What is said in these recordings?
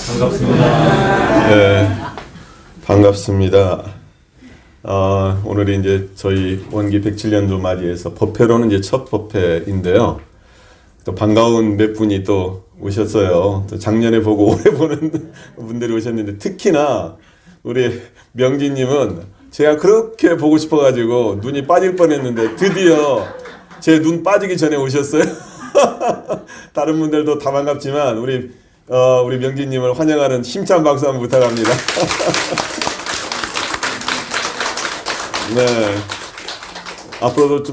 반갑습니다. 네, 반갑습니다. 오늘이 이제 저희 원기 107년도 맞이해서 법회로는 이제 첫 법회인데요. 또 반가운 몇 분이 또 오셨어요. 또 작년에 보고 올해 보는 분들이 오셨는데, 특히나 우리 명진님은 제가 그렇게 보고 싶어가지고 눈이 빠질 뻔했는데 드디어 제 눈 빠지기 전에 오셨어요. 다른 분들도 다 반갑지만 우리 명진님을 환영하는 힘찬 박수 한번 부탁합니다. 네. 앞으로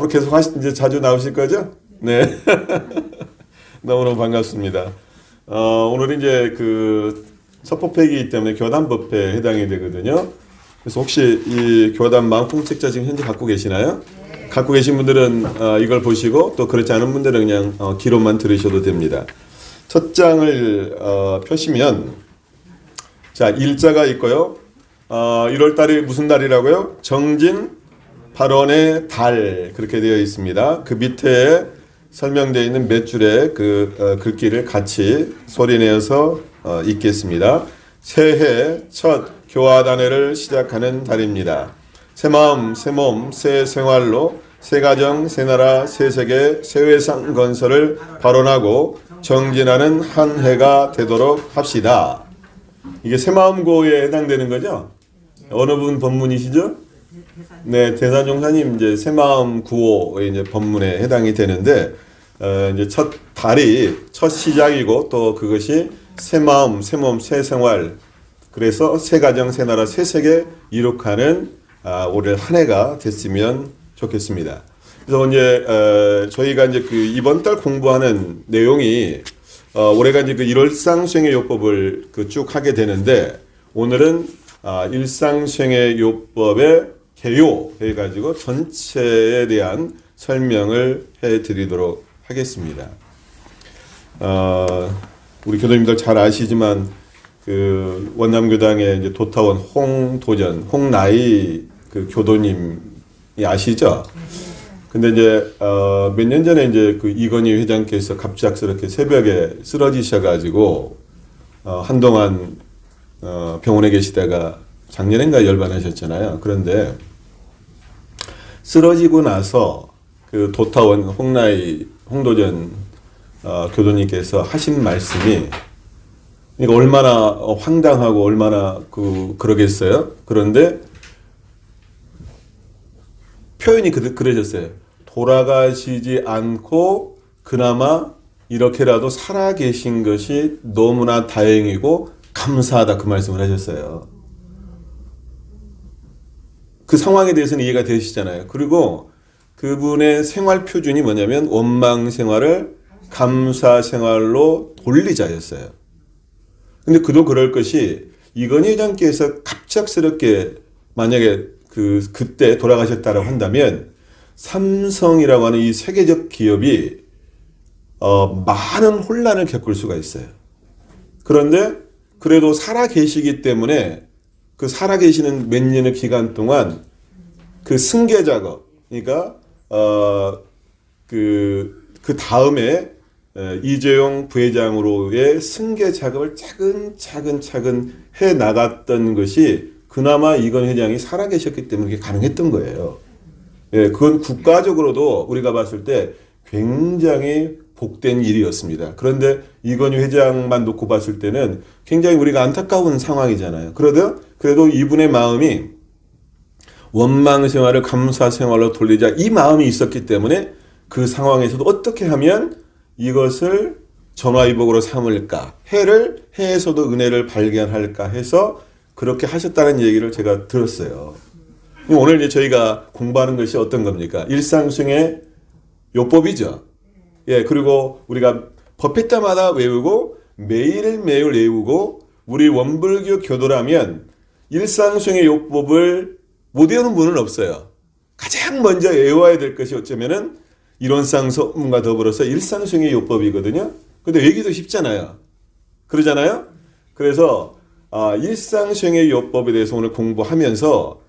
계속 이제 자주 나오실 거죠? 네. 너무너무 반갑습니다. 오늘 이제 첫 법회이기 때문에 교단 법회에 해당이 되거든요. 그래서 혹시 이 교단 망풍책자 지금 현재 갖고 계시나요? 네. 갖고 계신 분들은 이걸 보시고, 또 그렇지 않은 분들은 그냥 기록만 들으셔도 됩니다. 첫 장을 펴시면, 자, 일자가 있고요. 1월 달이 무슨 달이라고요? 정진 8원의 달, 그렇게 되어 있습니다. 그 밑에 설명되어 있는 몇 줄의 글귀를 같이 소리내어서 읽겠습니다. 새해 첫 교화단회를 시작하는 달입니다. 새 마음, 새 몸, 새 생활로 새 가정, 새 나라, 새 세계, 새 회상 건설을 발언하고 정진하는 한 해가 되도록 합시다. 이게 새마음고에 해당되는 거죠? 어느 분 법문이시죠? 네, 대사종사님 이제 새마음 구호의 이제 법문에 해당이 되는데, 이제 첫 달이 첫 시작이고, 또 그것이 새 마음, 새 몸, 새 생활, 그래서 새 가정, 새 나라, 새 세계 이룩하는 올해 한 해가 됐으면 좋겠습니다. 그래서 이제 저희가 이제 이번 달 공부하는 내용이 올해가 이제 일월상수행의 요법을 쭉 하게 되는데, 오늘은 일상수행의 요법의 개요 해가지고 전체에 대한 설명을 해드리도록 하겠습니다. 우리 교도님들 잘 아시지만 원남교당의 이제 도타원 홍나이 교도님이 아시죠? 근데 이제 몇 년 전에 이제 이건희 회장께서 갑작스럽게 새벽에 쓰러지셔가지고 한동안 병원에 계시다가 작년인가 열반하셨잖아요. 그런데 쓰러지고 나서 도타원 홍도전 교도님께서 하신 말씀이, 그러니까 얼마나 황당하고 얼마나 그러겠어요. 그런데 표현이 그러셨어요. 돌아가시지 않고 그나마 이렇게라도 살아계신 것이 너무나 다행이고 감사하다, 그 말씀을 하셨어요. 그 상황에 대해서는 이해가 되시잖아요. 그리고 그분의 생활 표준이 뭐냐면 원망 생활을 감사 생활로 돌리자였어요. 근데 그도 그럴 것이, 이건희 회장께서 갑작스럽게 만약에 그때 돌아가셨다고 한다면 삼성이라고 하는 이 세계적 기업이 많은 혼란을 겪을 수가 있어요. 그런데 그래도 살아 계시기 때문에 살아 계시는 몇 년의 기간 동안 승계 작업, 그러니까 그 다음에 이재용 부회장으로의 승계 작업을 차근차근 해 나갔던 것이 그나마 이건 회장이 살아계셨기 때문에 그게 가능했던 거예요. 예, 그건 국가적으로도 우리가 봤을 때 굉장히 복된 일이었습니다. 그런데 이건희 회장만 놓고 봤을 때는 굉장히 우리가 안타까운 상황이잖아요. 그래도 이분의 마음이 원망 생활을 감사 생활로 돌리자, 이 마음이 있었기 때문에 그 상황에서도 어떻게 하면 이것을 전화위복으로 삼을까, 해에서도 은혜를 발견할까 해서 그렇게 하셨다는 얘기를 제가 들었어요. 오늘 이제 저희가 공부하는 것이 어떤 겁니까? 일상수행의 요법이죠. 예, 그리고 우리가 법회 때마다 외우고 매일매일 외우고, 우리 원불교 교도라면 일상수행의 요법을 못 외우는 분은 없어요. 가장 먼저 외워야 될 것이 어쩌면은 이론상 소문과 더불어서 일상수행의 요법이거든요. 근데 외우기도 쉽잖아요. 그러잖아요. 그래서 일상수행의 요법에 대해서 오늘 공부하면서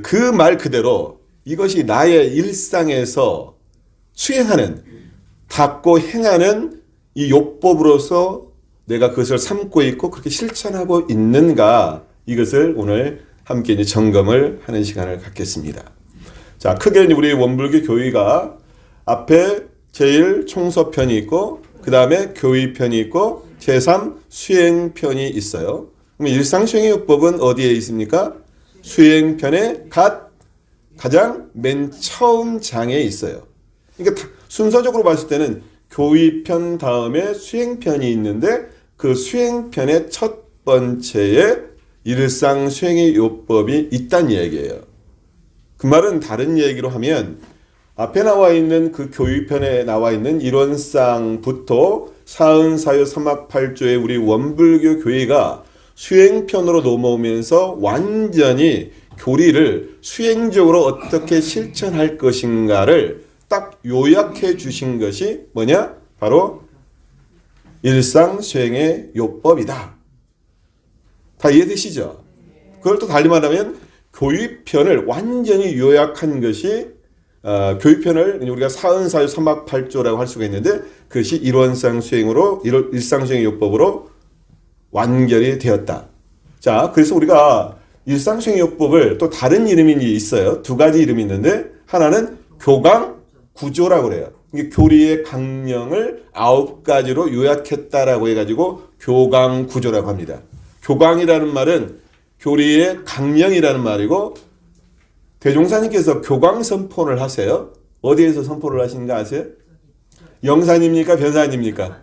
그 말 그대로 이것이 나의 일상에서 수행하는, 닦고 행하는 이 요법으로서 내가 그것을 삼고 있고 그렇게 실천하고 있는가, 이것을 오늘 함께 이제 점검을 하는 시간을 갖겠습니다. 자, 크게 우리 원불교 교의가 앞에 제일 총서편이 있고 그 다음에 교의편이 있고 제3 수행편이 있어요. 그럼 일상수행요법은 어디에 있습니까? 수행편의 가장 맨 처음 장에 있어요. 그러니까 순서적으로 봤을 때는 교의편 다음에 수행편이 있는데 그 수행편의 첫 번째에 일상수행의 요법이 있다는 얘기예요. 그 말은 다른 얘기로 하면 앞에 나와 있는 그 교의편에 나와 있는 일원상부터 사은사유 삼학팔조의 우리 원불교 교의가 수행편으로 넘어오면서 완전히 교리를 수행적으로 어떻게 실천할 것인가를 딱 요약해 주신 것이 뭐냐? 바로 일상수행의 요법이다. 다 이해되시죠? 그걸 또 달리 말하면 교의편을 완전히 요약한 것이 교의편을 우리가 사은사유 삼학팔조라고 할 수가 있는데 그것이 일원상 수행으로 일상수행의 요법으로 완결이 되었다. 자, 그래서 우리가 일상수행의 요법을 또 다른 이름이 있어요. 두 가지 이름이 있는데 하나는 교강구조라고 그래요. 이게 교리의 강령을 9가지로 요약했다라고 해가지고 교강구조라고 합니다. 교강이라는 말은 교리의 강령이라는 말이고 대종사님께서 교강 선포를 하세요. 어디에서 선포를 하시는가 아세요? 영산입니까? 변산입니까?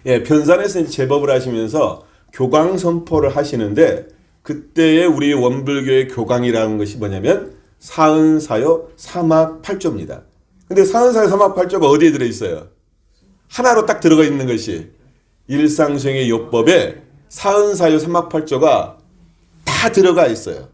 예, 변산에서 제법을 하시면서 교강 선포를 하시는데 그때의 우리 원불교의 교강이라는 것이 뭐냐면 사은사요 삼학팔조입니다. 근데 사은사요 삼학팔조가 어디에 들어있어요? 하나로 딱 들어가 있는 것이 일상수행의 요법에 사은사요 삼학팔조가 다 들어가 있어요.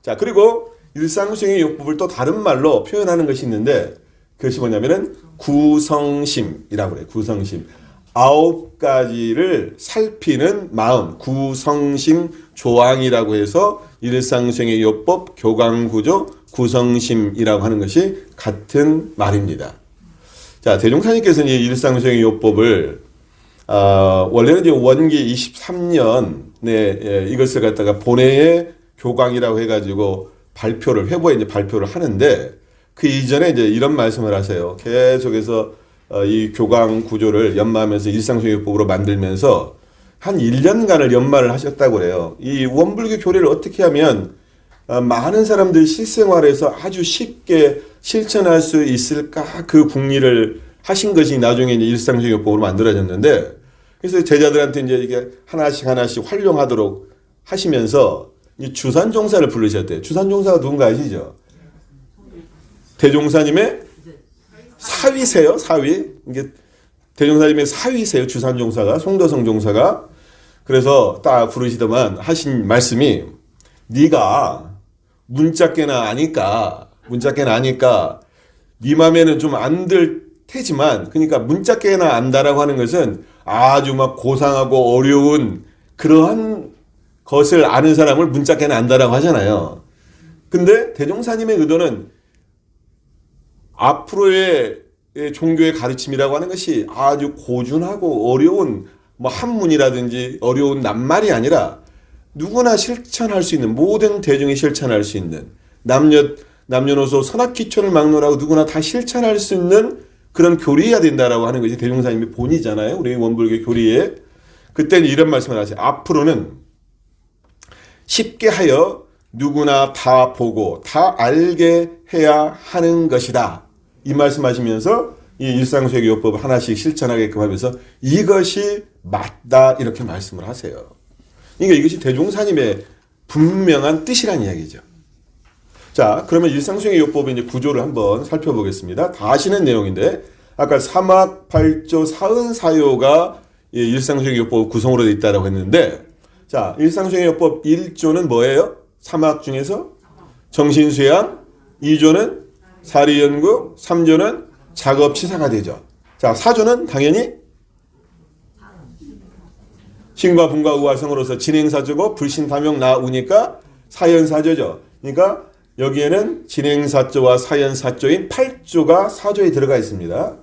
자, 그리고 일상수행의 요법을 또 다른 말로 표현하는 것이 있는데 그것이 뭐냐면은 구성심이라고 그래요. 구성심. 9가지를 살피는 마음, 구성심 조항이라고 해서 일상수행의 요법, 교강구조, 구성심이라고 하는 것이 같은 말입니다. 자, 대종사님께서는 이 일상수행의 요법을 원래는 이제 원기 23년에 이것을 갖다가 본회의 교강이라고 해가지고 회부에 이제 발표를 하는데 그 이전에 이제 이런 말씀을 하세요. 계속해서 이 교강 구조를 연마하면서 일상수행요법으로 만들면서 한 1년간을 연마를 하셨다고 그래요. 이 원불교 교리를 어떻게 하면 많은 사람들이 실생활에서 아주 쉽게 실천할 수 있을까, 그 궁리를 하신 것이 나중에 이제 일상수행요법으로 만들어졌는데, 그래서 제자들한테 이제 이게 하나씩 활용하도록 하시면서 이 주산종사를 부르셨대요. 주산종사가 누군가 아시죠? 대종사님의 사위세요, 사위. 이게 대종사님의 사위세요, 주산종사가, 송도성 종사가. 그래서 딱 부르시더만 하신 말씀이, 네가 문자께나 아니까 네 맘에는 좀 안 들 테지만, 그러니까 문자께나 안다라고 하는 것은 아주 막 고상하고 어려운 그러한 것을 아는 사람을 문자께나 안다라고 하잖아요. 근데 대종사님의 의도는 앞으로의 종교의 가르침이라고 하는 것이 아주 고준하고 어려운 뭐 한문이라든지 어려운 낱말이 아니라 누구나 실천할 수 있는, 모든 대중이 실천할 수 있는, 남녀노소 선악기천을 막론하고 누구나 다 실천할 수 있는 그런 교리해야 된다라고 하는 것이 대종사님의 본이잖아요. 우리 원불교 교리에. 그때는 이런 말씀을 하세요. 앞으로는 쉽게 하여 누구나 다 보고 다 알게 해야 하는 것이다. 이 말씀하시면서 이 일상수행의 요법을 하나씩 실천하게끔 하면서 이것이 맞다, 이렇게 말씀을 하세요. 그러니까 이것이 대종사님의 분명한 뜻이란 이야기죠. 자, 그러면 일상수행의 요법의 이제 구조를 한번 살펴보겠습니다. 다 아시는 내용인데, 아까 삼학팔조 사은사요가 일상수행의 요법 구성으로 되어 있다고 했는데, 자, 일상수행의 요법 1조는 뭐예요? 삼학 중에서 정신수양, 2조는 사리연구, 3조는 작업치사가 되죠. 자, 4조는 당연히 신과 분과 우화성으로서 진행사조고 불신다명 나우니까 사연사조죠. 그러니까 여기에는 진행사조와 사연사조인 8조가 사조에 들어가 있습니다.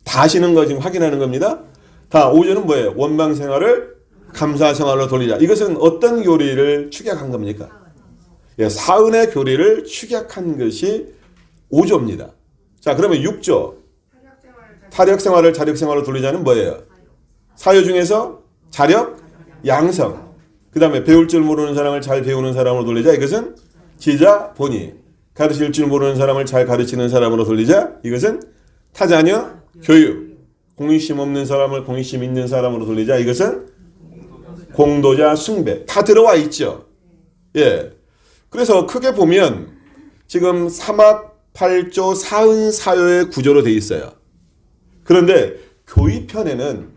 다 아시는 거 지금 확인하는 겁니다. 다 5조는 뭐예요? 원망 생활을 감사 생활로 돌리자. 이것은 어떤 교리를 축약한 겁니까? 예, 사은의 교리를 축약한 것이 5조입니다. 자, 그러면 6조. 타력 생활을 자력 생활로 돌리자는 뭐예요? 사요 중에서 자력, 양성. 그 다음에 배울 줄 모르는 사람을 잘 배우는 사람으로 돌리자. 이것은 지자, 본의. 가르칠 줄 모르는 사람을 잘 가르치는 사람으로 돌리자. 이것은 타자녀, 교육. 공익심 없는 사람을 공익심 있는 사람으로 돌리자. 이것은 공도자, 숭배. 다 들어와 있죠. 예. 그래서 크게 보면 지금 삼합팔조 사은사요의 구조로 되어 있어요. 그런데 교의편에는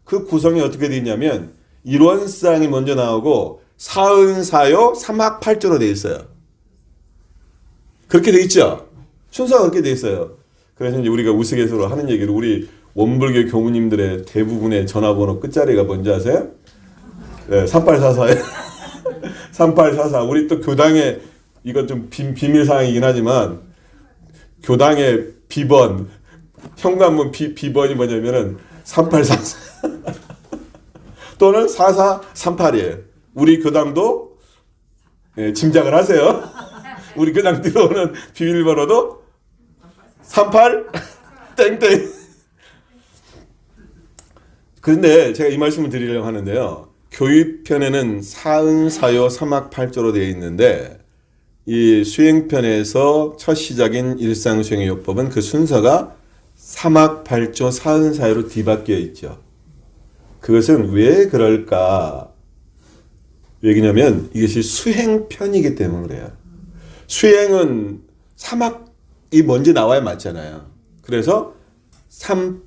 그 구성이 어떻게 되어 있냐면 일원상이 먼저 나오고 사은사요 삼합팔조로 되어 있어요. 그렇게 되어 있죠. 순서가 그렇게 되어 있어요. 그래서 이제 우리가 우스갯소리로 하는 얘기를 우리 원불교 교무님들의 대부분의 전화번호 끝자리가 뭔지 아세요? 네, 3844예요. 3844. 우리 또 교당에 이건 좀 비밀사항이긴 하지만 교당의 비번 현관문 비번이 뭐냐면은 3844 또는 4438이에요. 우리 교당도 예, 짐작을 하세요. 우리 교당 들어오는 비밀번호도 38 땡땡. 그런데 제가 이 말씀을 드리려고 하는데요. 교육편에는 사은사요 삼합팔조로 되어 있는데 이 수행편에서 첫 시작인 일상수행의 요법은 그 순서가 삼합팔조 사은사요로 뒤바뀌어 있죠. 그것은 왜 그럴까? 왜냐면 이것이 수행편이기 때문에 그래요. 수행은 삼합이 먼저 나와야 맞잖아요. 그래서 3,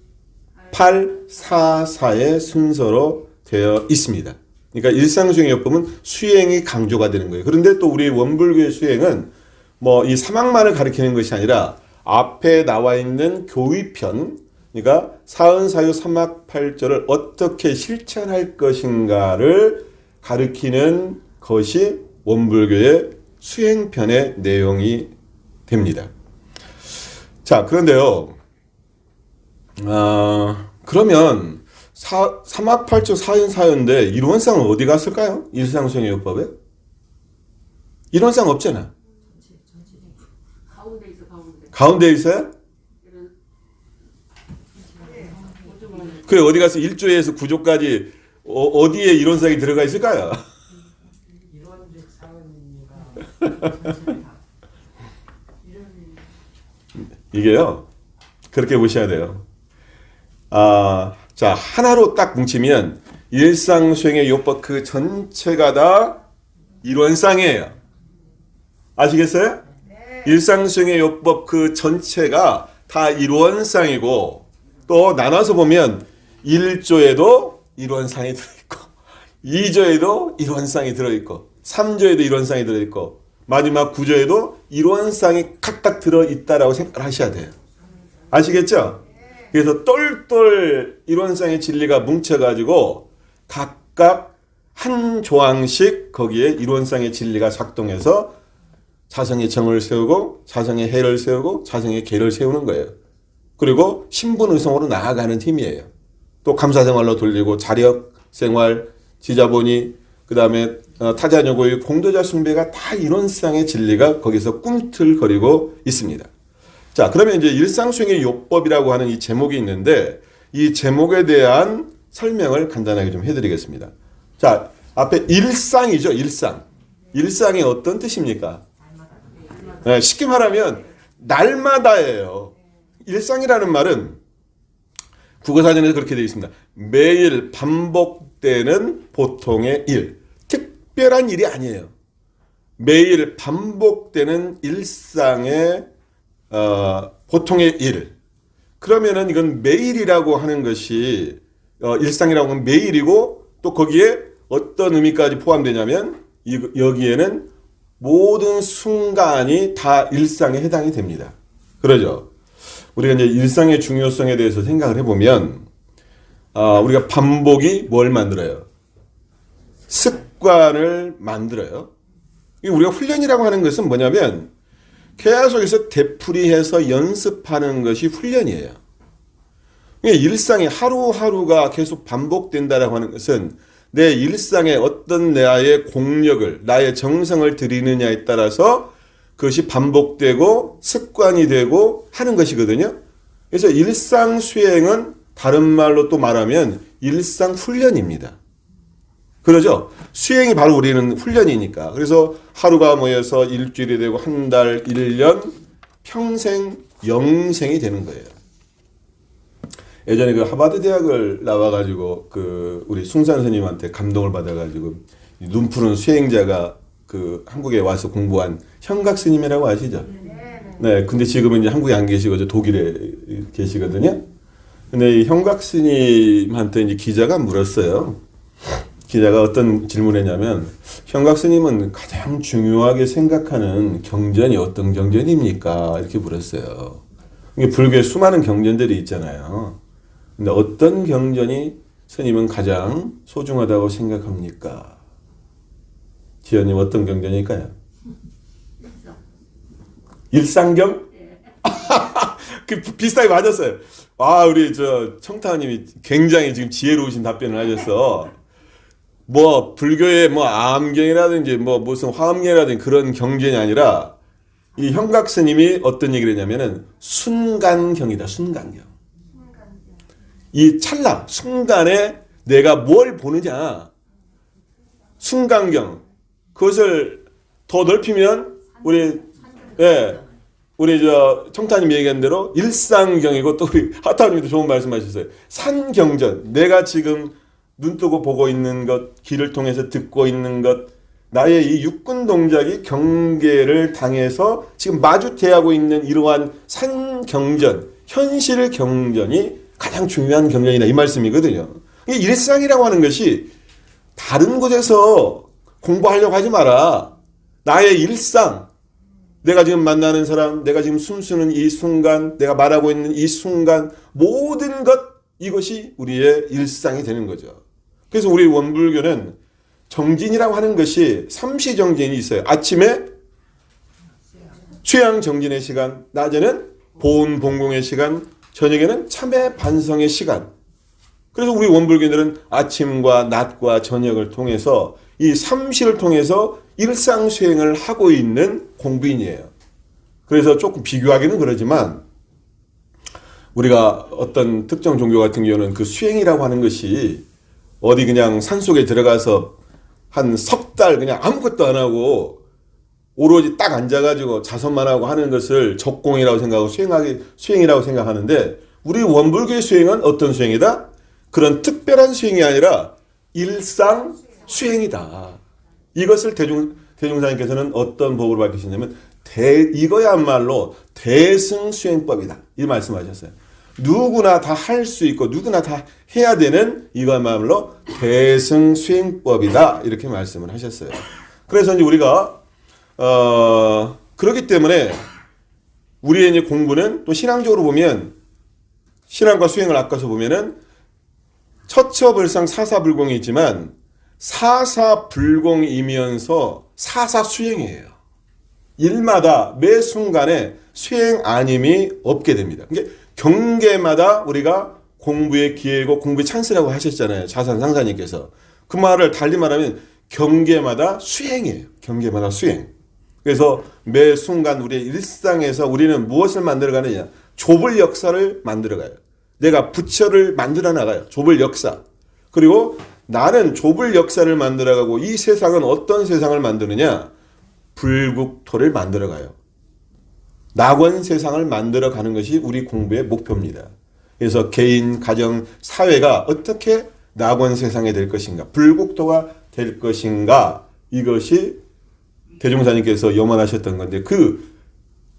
8, 4, 4의 순서로 되어 있습니다. 그러니까 일상수행의 요법은 수행이 강조가 되는 거예요. 그런데 또 우리 원불교의 수행은 뭐 이 사막만을 가리키는 것이 아니라 앞에 나와 있는 교의편, 그러니까 사은사유 삼합팔조를 어떻게 실천할 것인가를 가리키는 것이 원불교의 수행편의 내용이 됩니다. 자, 그런데요. 그러면 삼합팔조 사은사유인데 이론상은 어디 갔을까요? 일상수행의 요법에? 이론상 없잖아. 가운데 있어요? 그게 어디 가서 1조에서 9조까지 어디에 이론상이 들어가 있을까요? 이게요. 그렇게 보셔야 돼요. 자, 하나로 딱 뭉치면 일상수행의 요법 그 전체가 다 이론상이에요. 아시겠어요? 네. 일상수행의 요법 그 전체가 다 이론상이고 또 나눠서 보면 1조에도 이론상이 들어있고 2조에도 이론상이 들어있고 3조에도 이론상이 들어있고 마지막 9조에도 이론상이 각각 들어있다라고 생각하셔야 돼요. 아시겠죠? 그래서 똘똘 이론상의 진리가 뭉쳐가지고 각각 한 조항씩 거기에 이론상의 진리가 작동해서 자성의 정을 세우고 자성의 해를 세우고 자성의 계를 세우는 거예요. 그리고 신분의성으로 나아가는 힘이에요. 또 감사생활로 돌리고 자력생활, 지자본이 그 다음에 타자녀고의 공도자 숭배가 다 이론상의 진리가 거기서 꿈틀거리고 있습니다. 자, 그러면 이제 일상수행의 요법이라고 하는 이 제목이 있는데 이 제목에 대한 설명을 간단하게 좀 해드리겠습니다. 자, 앞에 일상이죠. 일상이 어떤 뜻입니까? 네, 쉽게 말하면 날마다예요. 일상이라는 말은 국어사전에서 그렇게 되어 있습니다. 매일 반복되는 보통의 일. 특별한 일이 아니에요. 매일 반복되는 일상의 보통의 일. 그러면은 이건 매일이라고 하는 것이 일상이라고 하면 매일이고 또 거기에 어떤 의미까지 포함되냐면 여기에는 모든 순간이 다 일상에 해당이 됩니다. 그러죠? 우리가 이제 일상의 중요성에 대해서 생각을 해보면 우리가 반복이 뭘 만들어요? 습관을 만들어요. 우리가 훈련이라고 하는 것은 뭐냐면 계속해서 되풀이해서 연습하는 것이 훈련이에요. 일상이 하루하루가 계속 반복된다라고 하는 것은 내 일상에 어떤 나의 공력을, 나의 정성을 들이느냐에 따라서 그것이 반복되고 습관이 되고 하는 것이거든요. 그래서 일상 수행은 다른 말로 또 말하면 일상 훈련입니다. 그러죠? 수행이 바로 우리는 훈련이니까. 그래서 하루가 모여서 일주일이 되고 한 달, 1년, 평생, 영생이 되는 거예요. 예전에 그 하버드 대학을 나와가지고 그 우리 숭산 선생님한테 감동을 받아가지고 눈 푸른 수행자가 그 한국에 와서 공부한 현각 스님이라고 아시죠? 네. 근데 지금은 이제 한국에 안 계시고 저 독일에 계시거든요. 근데 이 현각 스님한테 이제 기자가 물었어요. 기자가 어떤 질문을 했냐면 현각 스님은 가장 중요하게 생각하는 경전이 어떤 경전입니까? 이렇게 물었어요. 이게 불교에 수많은 경전들이 있잖아요. 근데 어떤 경전이 스님은 가장 소중하다고 생각합니까? 지연님 어떤 경전일까요? 일상경? 그 비슷하게 맞았어요. 아, 우리 저 청타님이 굉장히 지금 지혜로우신 답변을 하셔서 뭐 불교의 뭐 암경이라든지 뭐 무슨 화엄경이라든지 그런 경전이 아니라 이 현각 스님이 어떤 얘기를 했냐면은 순간경이다. 순간경. 이 찰나 순간에 내가 뭘 보느냐. 순간경. 그것을 더 넓히면 우리 저 청타님 얘기한 대로 일상경이고 또 우리 하타님도 좋은 말씀하셨어요. 산경전. 내가 지금 눈 뜨고 보고 있는 것, 귀를 통해서 듣고 있는 것, 나의 이 육군 동작이 경계를 당해서 지금 마주대하고 있는 이러한 산경전, 현실 경전이 가장 중요한 경전이다 이 말씀이거든요. 일상이라고 하는 것이 다른 곳에서 공부하려고 하지 마라. 나의 일상, 내가 지금 만나는 사람, 내가 지금 숨쉬는 이 순간, 내가 말하고 있는 이 순간, 모든 것 이것이 우리의 일상이 되는 거죠. 그래서 우리 원불교는 정진이라고 하는 것이 삼시정진이 있어요. 아침에 수양정진의 시간, 낮에는 보온봉공의 시간, 저녁에는 참회 반성의 시간. 그래서 우리 원불교인들은 아침과 낮과 저녁을 통해서 이 삼시를 통해서 일상수행을 하고 있는 공부인이에요. 그래서 조금 비교하기는 그러지만 우리가 어떤 특정 종교 같은 경우는 그 수행이라고 하는 것이 어디 그냥 산속에 들어가서 한 석 달 그냥 아무것도 안 하고 오로지 딱 앉아가지고 자선만 하고 하는 것을 적공이라고 생각하고 수행이라고 생각하는데 우리 원불교의 수행은 어떤 수행이다? 그런 특별한 수행이 아니라 일상 수행이다. 이것을 대종사님께서는 어떤 법으로 밝히시냐면 이거야말로 대승수행법이다. 이 말씀하셨어요. 누구나 다 할 수 있고 누구나 다 해야 되는 이거야말로 대승수행법이다. 이렇게 말씀을 하셨어요. 그래서 이제 우리가 그렇기 때문에 우리의 이제 공부는 또 신앙적으로 보면 신앙과 수행을 아까서 보면은 처처불상 사사불공이 있지만 사사불공이면서 사사수행이에요. 일마다 매 순간에 수행 아님이 없게 됩니다. 그러니까 경계마다 우리가 공부의 기회고 공부의 찬스라고 하셨잖아요. 자산상사님께서. 그 말을 달리 말하면 경계마다 수행이에요. 경계마다 수행. 그래서 매 순간 우리의 일상에서 우리는 무엇을 만들어가느냐. 좁을 역사를 만들어가요. 내가 부처를 만들어 나가요. 좁을 역사. 그리고 나는 좁을 역사를 만들어가고 이 세상은 어떤 세상을 만드느냐. 불국토를 만들어가요. 낙원 세상을 만들어가는 것이 우리 공부의 목표입니다. 그래서 개인, 가정, 사회가 어떻게 낙원 세상이 될 것인가, 불국토가 될 것인가, 이것이 대종사님께서 염원하셨던 건데 그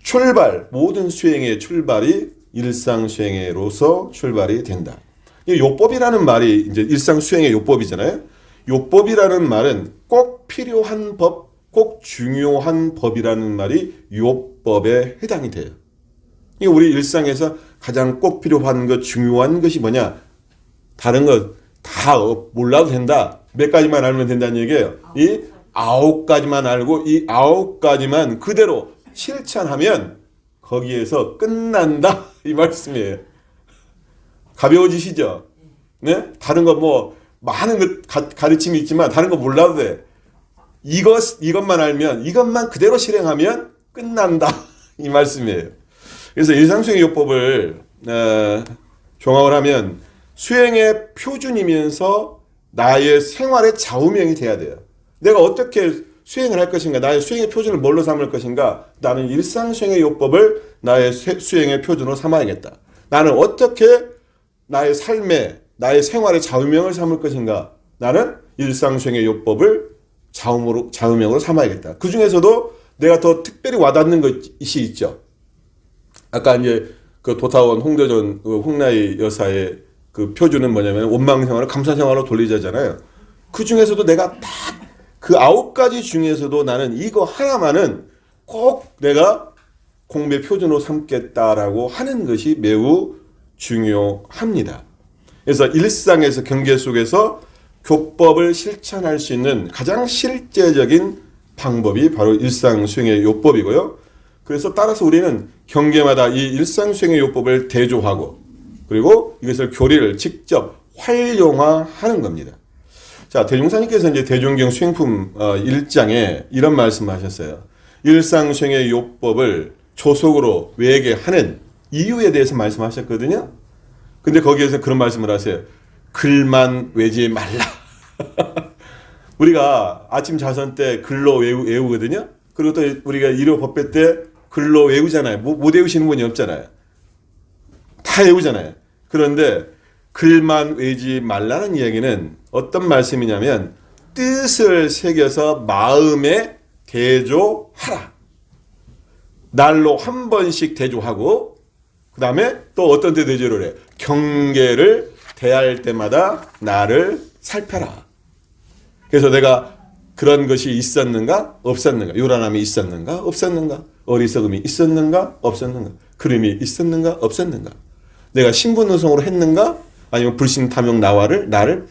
출발, 모든 수행의 출발이 일상수행으로서 출발이 된다. 이 요법이라는 말이 이제 일상수행의 요법이잖아요. 요법이라는 말은 꼭 필요한 법, 꼭 중요한 법이라는 말이 요법에 해당이 돼요. 우리 일상에서 가장 꼭 필요한 것, 중요한 것이 뭐냐? 다른 것 다 몰라도 된다. 몇 가지만 알면 된다는 얘기예요. 이 9가지만 알고 이 9가지만 그대로 실천하면 거기에서 끝난다. 이 말씀이에요. 가벼워지시죠? 네? 다른 거 뭐 많은 가르침이 있지만 다른 거 몰라도 돼. 이것만 알면, 이것만 그대로 실행하면 끝난다. 이 말씀이에요. 그래서 일상수행의 요법을 종합을 하면 수행의 표준이면서 나의 생활의 좌우명이 돼야 돼요. 내가 어떻게 수행을 할 것인가, 나의 수행의 표준을 뭘로 삼을 것인가. 나는 일상수행의 요법을 나의 수행의 표준으로 삼아야겠다. 나는 어떻게 나의 삶에, 나의 생활의 좌우명을 삼을 것인가. 나는 일상수행의 요법을 좌우명으로 삼아야겠다. 그 중에서도 내가 더 특별히 와닿는 것이 있죠. 아까 이제 그 도타원 홍대전 홍나이 여사의 그 표준은 뭐냐면 원망생활을 감사생활로 돌리자잖아요. 그 중에서도 내가 딱 그 9가지 중에서도 나는 이거 하나만은 꼭 내가 공부의 표준으로 삼겠다라고 하는 것이 매우 중요합니다. 그래서 일상에서 경계 속에서 교법을 실천할 수 있는 가장 실제적인 방법이 바로 일상수행의 요법이고요. 그래서 따라서 우리는 경계마다 이 일상수행의 요법을 대조하고 그리고 이것을 교리를 직접 활용화하는 겁니다. 자, 대종사님께서 이제 대종경 수행품 1장에 이런 말씀을 하셨어요. 일상수행의 요법을 조속으로 외게하는 이유에 대해서 말씀하셨거든요. 근데 거기에서 그런 말씀을 하세요. 글만 외지 말라. 우리가 아침 자선 때 글로 외우거든요. 그리고 또 우리가 일요 법회 때 글로 외우잖아요. 못 외우시는 분이 없잖아요. 다 외우잖아요. 그런데 글만 외지 말라는 이야기는 어떤 말씀이냐면 뜻을 새겨서 마음에 대조하라. 날로 한 번씩 대조하고 그 다음에 또 어떤 때 대조를 해? 경계를 대할 때마다 나를 살펴라. 그래서 내가 그런 것이 있었는가 없었는가, 요란함이 있었는가 없었는가, 어리석음이 있었는가 없었는가, 그름이 있었는가 없었는가, 내가 신분의성으로 했는가 아니면 불신탐욕 나를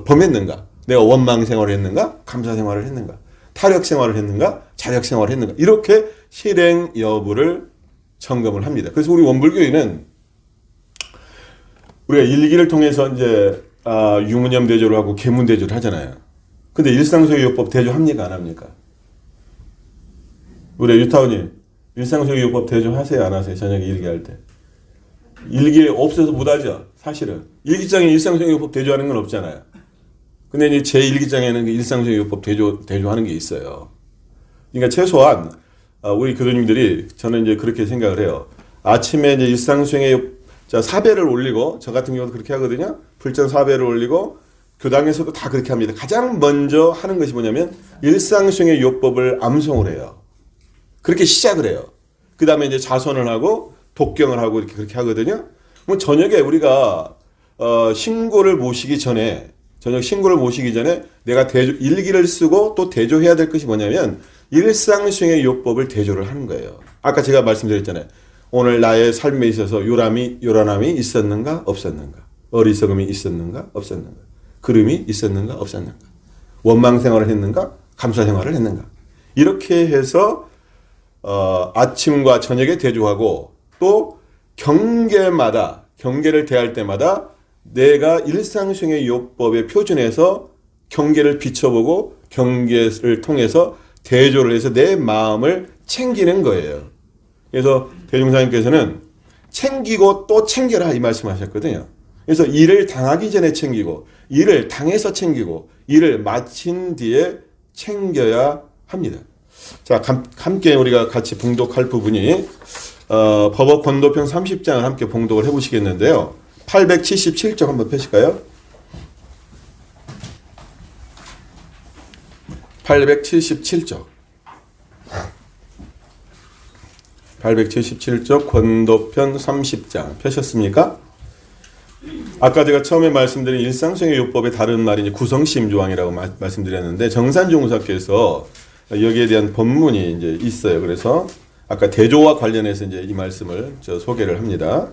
범했는가, 내가 원망생활을 했는가 감사생활을 했는가, 타력생활을 했는가 자력생활을 했는가, 이렇게 실행 여부를 점검을 합니다. 그래서 우리 원불교인은 우리가 일기를 통해서 이제 유문념 대조를 하고 계문 대조를 하잖아요. 근데 일상수행의 요법 대조합니까 안 합니까? 우리 유타원님 일상수행의 요법 대조하세요 안 하세요? 저녁에 일기할 때 일기에 없어서 못하죠. 사실은 일기장에 일상수행의 요법 대조하는 건 없잖아요. 근데 이제 제 일기장에는 그 일상수행의 요법 대조하는 게 있어요. 그러니까 최소한 우리 교도님들이 저는 이제 그렇게 생각을 해요. 아침에 이제 일상수행의 사배를 올리고, 저 같은 경우도 그렇게 하거든요. 불전 사배를 올리고, 교당에서도 다 그렇게 합니다. 가장 먼저 하는 것이 뭐냐면, 일상수행의 요법을 암송을 해요. 그렇게 시작을 해요. 그 다음에 이제 자선을 하고, 독경을 하고, 이렇게 그렇게 하거든요. 뭐, 저녁에 우리가, 신고를 모시기 전에, 내가 일기를 쓰고 또 대조해야 될 것이 뭐냐면, 일상수행의 요법을 대조를 하는 거예요. 아까 제가 말씀드렸잖아요. 오늘 나의 삶에 있어서 요란함이 있었는가 없었는가, 어리석음이 있었는가 없었는가, 그름이 있었는가 없었는가, 원망생활을 했는가 감사생활을 했는가, 이렇게 해서 아침과 저녁에 대조하고 또 경계를 대할 때마다 내가 일상수행의 요법의 표준에서 경계를 비춰보고 경계를 통해서 대조를 해서 내 마음을 챙기는 거예요. 그래서 대종사님께서는 챙기고 또 챙겨라 이 말씀하셨거든요. 그래서 일을 당하기 전에 챙기고, 일을 당해서 챙기고, 일을 마친 뒤에 챙겨야 합니다. 자, 함께 우리가 같이 봉독할 부분이 법업 권도편 30장을 함께 봉독을 해보시겠는데요. 877쪽 한번 펴실까요? 877쪽. 877쪽 권도편 30장 펴셨습니까? 아까 제가 처음에 말씀드린 일상수행의 요법의 다른 말이 이제 구성심조항이라고 말씀드렸는데, 정산종사께서 여기에 대한 본문이 이제 있어요. 그래서 아까 대조와 관련해서 이제 이 말씀을 소개를 합니다.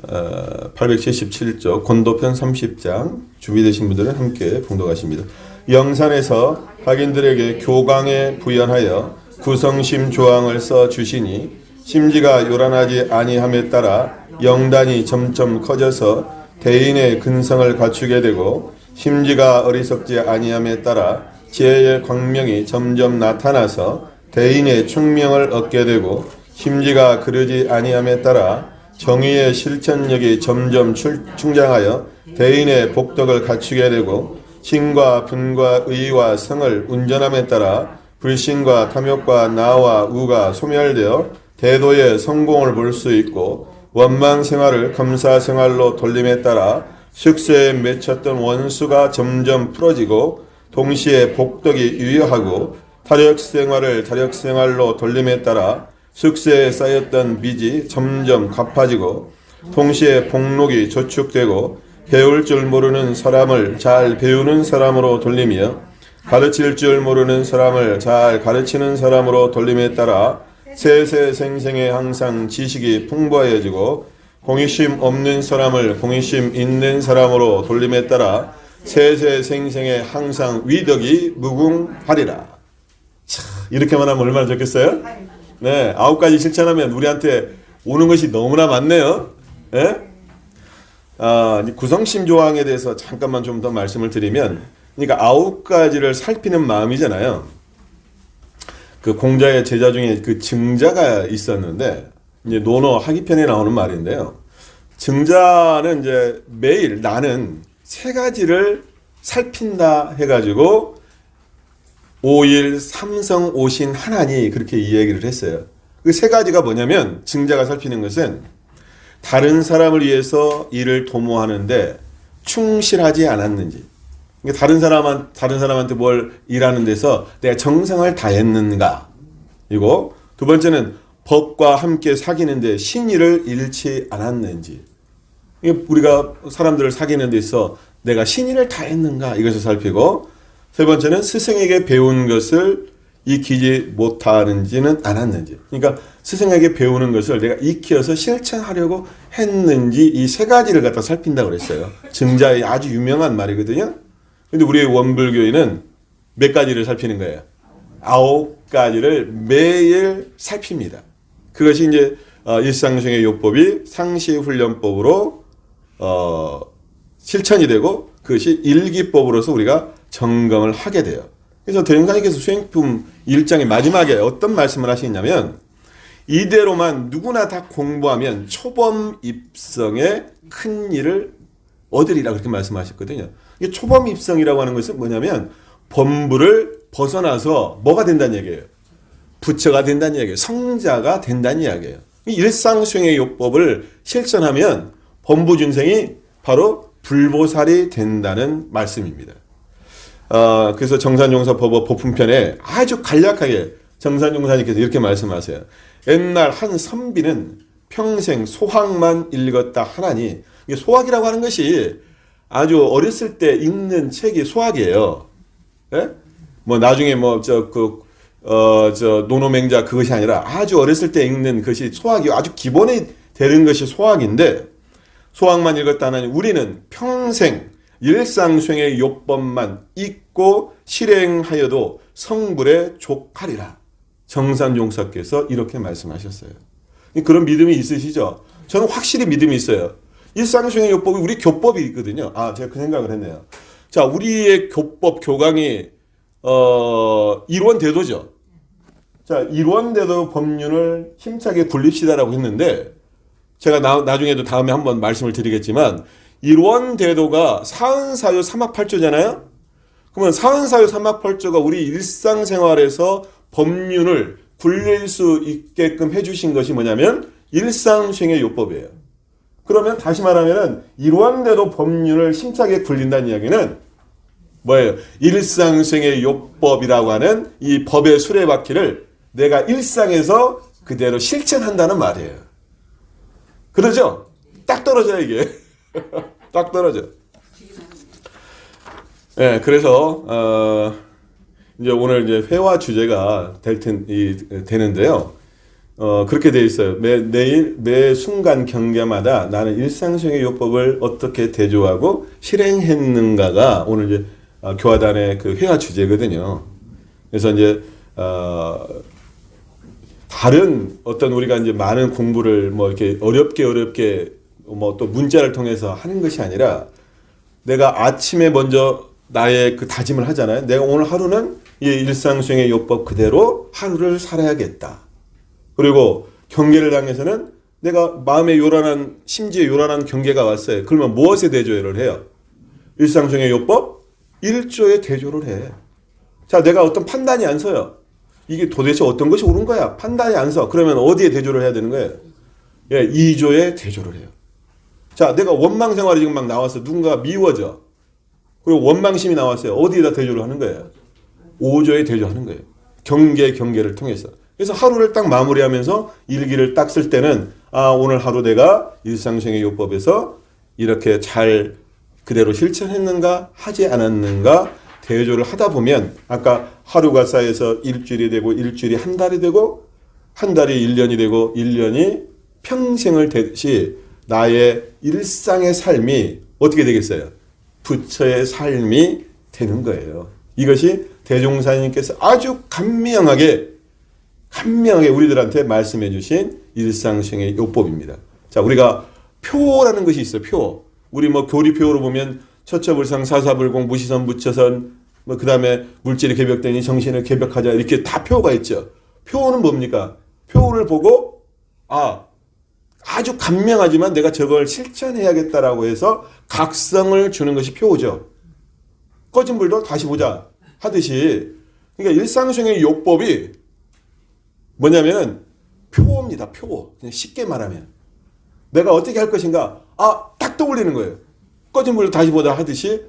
877쪽 권도편 30장 준비되신 분들은 함께 봉독하십니다. 영산에서 학인들에게 교광에 부연하여 구성심 조항을 써 주시니 심지가 요란하지 아니함에 따라 영단이 점점 커져서 대인의 근성을 갖추게 되고 심지가 어리석지 아니함에 따라 지혜의 광명이 점점 나타나서 대인의 충명을 얻게 되고 심지가 그러지 아니함에 따라 정의의 실천력이 점점 충장하여 대인의 복덕을 갖추게 되고 신과 분과 의와 성을 운전함에 따라 불신과 탐욕과 나와 우가 소멸되어 대도의 성공을 볼 수 있고 원망 생활을 검사 생활로 돌림에 따라 숙세에 맺혔던 원수가 점점 풀어지고 동시에 복덕이 유효하고 타력 생활을 다력 생활로 돌림에 따라 숙세에 쌓였던 빚이 점점 갚아지고 동시에 복록이 저축되고 배울 줄 모르는 사람을 잘 배우는 사람으로 돌리며 가르칠 줄 모르는 사람을 잘 가르치는 사람으로 돌림에 따라 세세생생에 항상 지식이 풍부해지고 공의심 없는 사람을 공의심 있는 사람으로 돌림에 따라 세세생생에 항상 위덕이 무궁하리라. 자, 이렇게만 하면 얼마나 좋겠어요? 네, 9가지 실천하면 우리한테 오는 것이 너무나 많네요. 네? 구성심 조항에 대해서 잠깐만 좀 더 말씀을 드리면, 그러니까 9가지를 살피는 마음이잖아요. 그 공자의 제자 중에 그 증자가 있었는데, 이제 논어 하기편에 나오는 말인데요. 증자는 이제 매일 나는 3가지를 살핀다 해가지고 5일 삼성 오신 하나니 그렇게 이야기를 했어요. 그 3가지가 뭐냐면 증자가 살피는 것은 다른 사람을 위해서 일을 도모하는데 충실하지 않았는지, 그러니까 다른 사람한테 뭘 일하는 데서 내가 정성을 다했는가. 그리고 두 번째는 법과 함께 사귀는데 신의를 잃지 않았는지, 우리가 사람들을 사귀는 데 있어 내가 신의를 다했는가 이것을 살피고, 세 번째는 스승에게 배운 것을 익히지 못하는지는 않았는지, 그러니까 스승에게 배우는 것을 내가 익혀서 실천하려고 했는지, 이 3가지를 갖다 살핀다고 그랬어요. 증자의 아주 유명한 말이거든요. 근데 우리의 원불교인은 몇 가지를 살피는 거예요? 9가지를 매일 살핍니다. 그것이 이제 일상생의 요법이 상시훈련법으로 실천이 되고 그것이 일기법으로서 우리가 점검을 하게 돼요. 그래서 대흥사님께서 수행품 1장의 마지막에 어떤 말씀을 하시냐면, 이대로만 누구나 다 공부하면 초범 입성에 큰 일을 얻으리라 그렇게 말씀하셨거든요. 이게 초범 입성이라고 하는 것은 뭐냐면 범부를 벗어나서 뭐가 된다는 얘기예요? 부처가 된다는 얘기예요. 성자가 된다는 이야기예요. 일상수행의 요법을 실천하면 범부준생이 바로 불보살이 된다는 말씀입니다. 그래서 정산용사법어 법품편에 아주 간략하게 정산용사님께서 이렇게 말씀하세요. 옛날 한 선비는 평생 소학만 읽었다 하나니, 소학이라고 하는 것이 아주 어렸을 때 읽는 책이 소학이에요. 예? 뭐 나중에 노노맹자 그것이 아니라 아주 어렸을 때 읽는 것이 소학이 아주 기본이 되는 것이 소학인데, 소학만 읽었다 하나니 우리는 평생 일상수행의 요법만 읽고 실행하여도 성불에 족하리라. 정산용사께서 이렇게 말씀하셨어요. 그런 믿음이 있으시죠? 저는 확실히 믿음이 있어요. 일상수행의 요법이 우리 교법이 있거든요. 제가 그 생각을 했네요. 자, 우리의 교법, 교강이 일원대도죠. 자, 일원대도 법륜을 힘차게 굴립시다라고 했는데, 제가 나중에도 다음에 한번 말씀을 드리겠지만, 일원대도가 사은사유 삼합팔조잖아요. 그러면 사은사유 삼합팔조가 우리 일상생활에서 법륜을 굴릴 수 있게끔 해주신 것이 뭐냐면 일상수행의 요법이에요. 그러면 다시 말하면은 일원대도 법륜을 힘차게 굴린다는 이야기는 뭐예요? 일상수행의 요법이라고 하는 이 법의 수레바퀴를 내가 일상에서 그대로 실천한다는 말이에요. 그러죠? 딱 떨어져요, 이게. 딱 떨어져. 네, 그래서 이제 오늘 이제 회화 주제가 되는데요. 그렇게 돼 있어요. 매 순간 경계마다 나는 일상수행의 요법을 어떻게 대조하고 실행했는가가 오늘 이제 교화단의 그 회화 주제거든요. 그래서 이제 다른 어떤 우리가 이제 많은 공부를 뭐 이렇게 어렵게 뭐 또 문자를 통해서 하는 것이 아니라 내가 아침에 먼저 나의 그 다짐을 하잖아요. 내가 오늘 하루는 이 일상 수행의 요법 그대로 하루를 살아야겠다. 그리고 경계를 향해서는 내가 마음에 요란한 심지에 요란한 경계가 왔어요. 그러면 무엇에 대조를 해요? 일상 수행의 요법 1조에 대조를 해. 자, 내가 어떤 판단이 안 서요. 이게 도대체 어떤 것이 옳은 거야? 판단이 안 서. 그러면 어디에 대조를 해야 되는 거예요? 예, 2조에 대조를 해요. 자, 내가 원망 생활이 지금 막 나왔어. 누군가 미워져. 그리고 원망심이 나왔어요. 어디에다 대조를 하는 거예요? 5조에 대조하는 거예요. 경계를 통해서. 그래서 하루를 딱 마무리하면서 일기를 딱 쓸 때는 아, 오늘 하루 내가 일상생의 요법에서 이렇게 잘 그대로 실천했는가 하지 않았는가 대조를 하다 보면 아까 하루가 쌓여서 일주일이 되고 일주일이 한 달이 되고 한 달이 1년이 되고 1년이 평생을 되듯이 나의 일상의 삶이 어떻게 되겠어요? 부처의 삶이 되는 거예요. 이것이 대종사님께서 아주 간명하게 우리들한테 말씀해 주신 일상생의 요법입니다. 자, 우리가 표라는 것이 있어요. 표. 우리 뭐 교리표로 보면 처처불상 사사불공 무시선 무처선 뭐 그다음에 물질이 개벽되니 정신을 개벽하자 이렇게 다 표가 있죠. 표는 뭡니까? 표를 보고 아주 간명하지만 내가 저걸 실천해야겠다라고 해서 각성을 주는 것이 표죠. 꺼진 불도 다시 보자 하듯이 그러니까 일상생의 요법이 뭐냐면 표입니다. 표. 그냥 쉽게 말하면 내가 어떻게 할 것인가 딱 떠올리는 거예요. 꺼진 불도 다시 보자 하듯이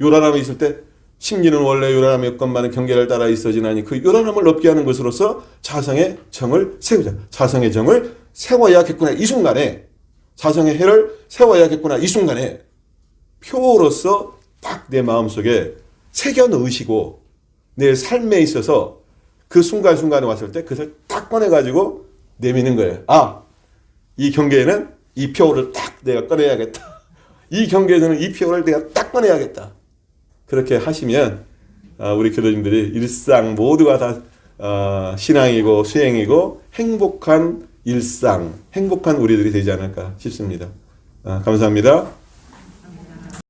요란함이 있을 때 심기는 원래 요란함이 없건만은 경계를 따라 있어지나니 그 요란함을 없게 하는 것으로서 자성의 정을 세우자. 자성의 정을 세워야겠구나. 이 순간에 자성의 해를 세워야겠구나. 이 순간에 표로서 딱 내 마음속에 새겨 넣으시고 내 삶에 있어서 그 순간순간에 왔을 때 그것을 딱 꺼내가지고 내미는 거예요. 이 경계에는 이 표를 딱 내가 꺼내야겠다. 이 경계에서는 이 표를 내가 딱 꺼내야겠다. 그렇게 하시면 우리 교도님들이 일상 모두가 다 신앙이고 수행이고 행복한 일상, 행복한 우리들이 되지 않을까 싶습니다. 감사합니다.